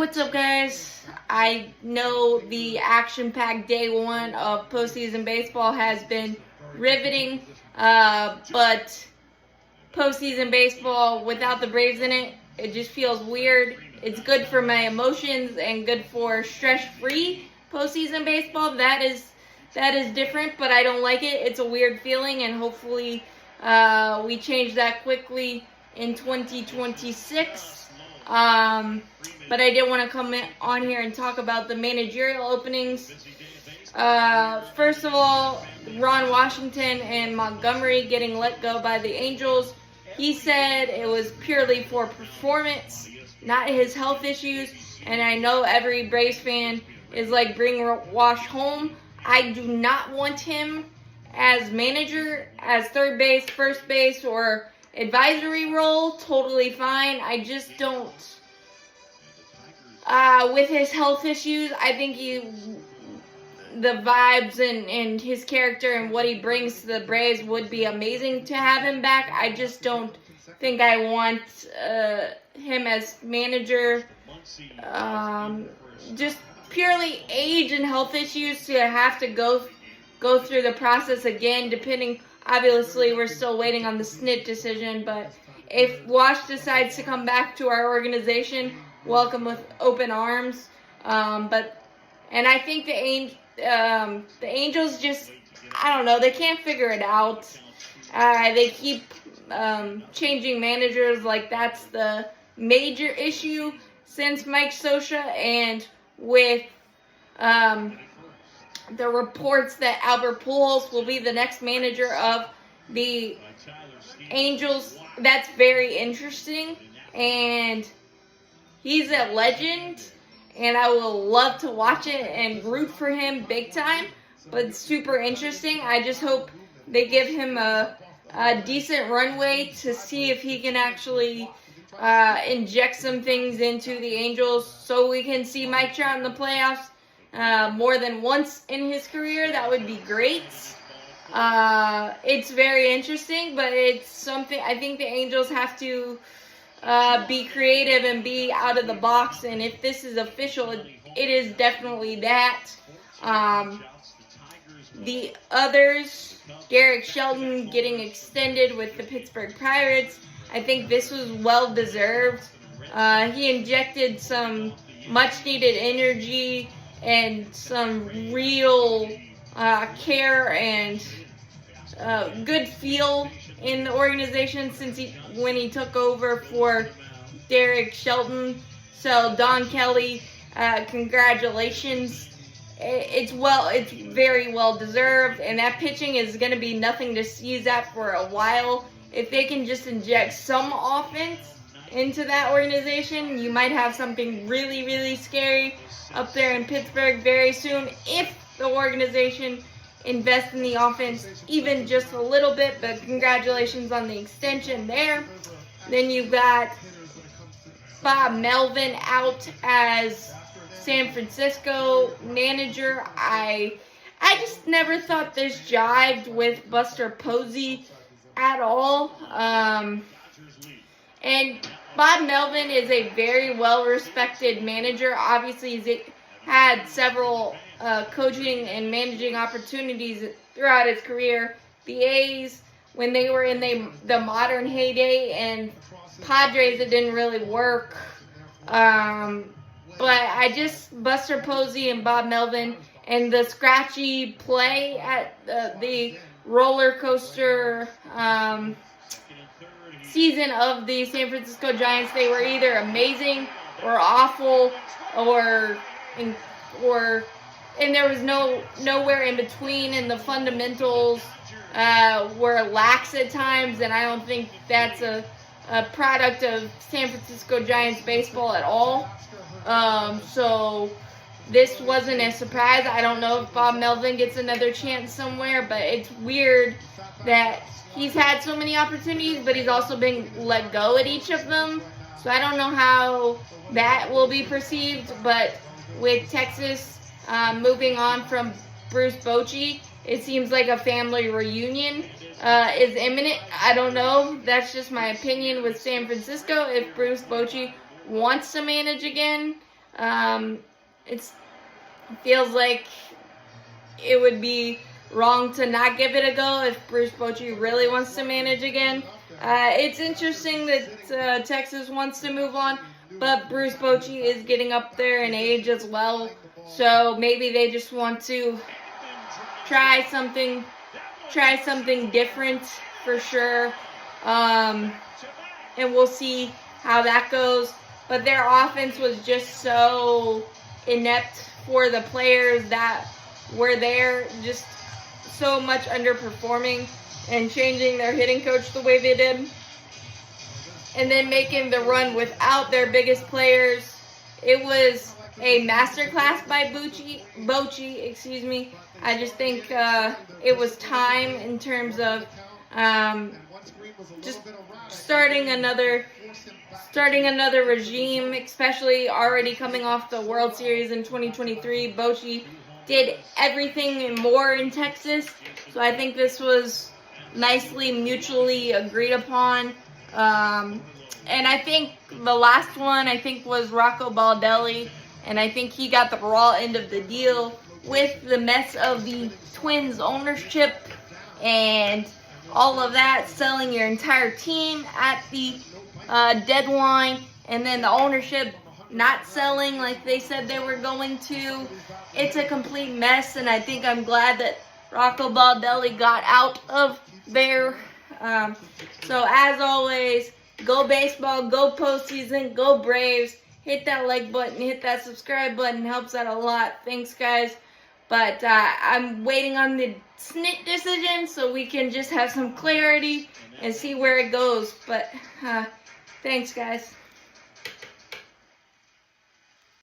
What's up, guys? I know the action-packed day one of postseason baseball has been riveting, but postseason baseball without the Braves in it, it just feels weird. It's good for my emotions and good for stress-free postseason baseball. That is different, but I don't like it. It's a weird feeling, and hopefully we change that quickly in 2026. But I did want to come on here and talk about the managerial openings. First of all, Ron Washington and Montgomery getting let go by the Angels. He said it was purely for performance, not his health issues. And I know every Braves fan is like, bring Wash home. I do not want him as manager, as third base, first base, or advisory role. Totally fine. I just don't. With his health issues, I think the vibes and his character and what he brings to the Braves would be amazing to have him back. I just don't think I want him as manager. Just purely age and health issues to have to go through the process again, depending. Obviously, we're still waiting on the SNP decision, but if Wash decides to come back to our organization, welcome with open arms. And I think the Angels just, I don't know, they can't figure it out. They keep changing managers, like that's the major issue since Mike Scioscia, and with the reports that Albert Pujols will be the next manager of the Angels. That's very interesting, and he's a legend, and I will love to watch it and root for him big time, but it's super interesting. I just hope they give him a decent runway to see if he can actually inject some things into the Angels so we can see Mike Trout in the playoffs more than once in his career. That would be great. It's very interesting, but it's something I think the Angels have to be creative and be out of the box. And if this is official, it is definitely that. The others, Derek Shelton getting extended with the Pittsburgh Pirates, I think this was well deserved. He injected some much needed energy and some real care and good feel in the organization since when he took over for Derek Shelton. So Don Kelly, congratulations. It's very well deserved, and that pitching is going to be nothing to sneeze at for a while. If they can just inject some offense into that organization, you might have something really, really scary up there in Pittsburgh very soon if the organization invests in the offense even just a little bit. But congratulations on the extension there. Then you've got Bob Melvin out as San Francisco manager. I just never thought this jived with Buster Posey at all. And Bob Melvin is a very well-respected manager. Obviously, he's had several coaching and managing opportunities throughout his career. The A's, when they were in the modern heyday, and Padres, it didn't really work. But Buster Posey and Bob Melvin, and the scratchy play at the roller coaster season of the San Francisco Giants, they were either amazing or awful, and there was nowhere in between, and the fundamentals were lax at times, and I don't think that's a product of San Francisco Giants baseball at all. So this wasn't a surprise. I don't know if Bob Melvin gets another chance somewhere, but it's weird that he's had so many opportunities, but he's also been let go at each of them. So I don't know how that will be perceived, but with Texas moving on from Bruce Bochy, it seems like a family reunion is imminent. I don't know. That's just my opinion with San Francisco. If Bruce Bochy wants to manage again, It feels like it would be wrong to not give it a go if Bruce Bochy really wants to manage again. It's interesting that Texas wants to move on, but Bruce Bochy is getting up there in age as well, so maybe they just want to try something different for sure, and we'll see how that goes. But their offense was just so inept for the players that were there, just so much underperforming, and changing their hitting coach the way they did, and then making the run without their biggest players. It was a masterclass by Bochy. I just think it was time in terms of just starting another regime, especially already coming off the World Series in 2023. Bochy did everything and more in Texas, so I think this was nicely mutually agreed upon. And I think the last one was Rocco Baldelli, and I think he got the raw end of the deal with the mess of the Twins ownership and all of that, selling your entire team at the deadline, and then the ownership not selling like they said they were going to. It's a complete mess, and I think I'm glad that Rocco Baldelli got out of there. So as always, go baseball, go postseason, go Braves. Hit that like button, hit that subscribe button, helps out a lot. Thanks, guys. But I'm waiting on the SNIT decision so we can just have some clarity and see where it goes. But thanks, guys.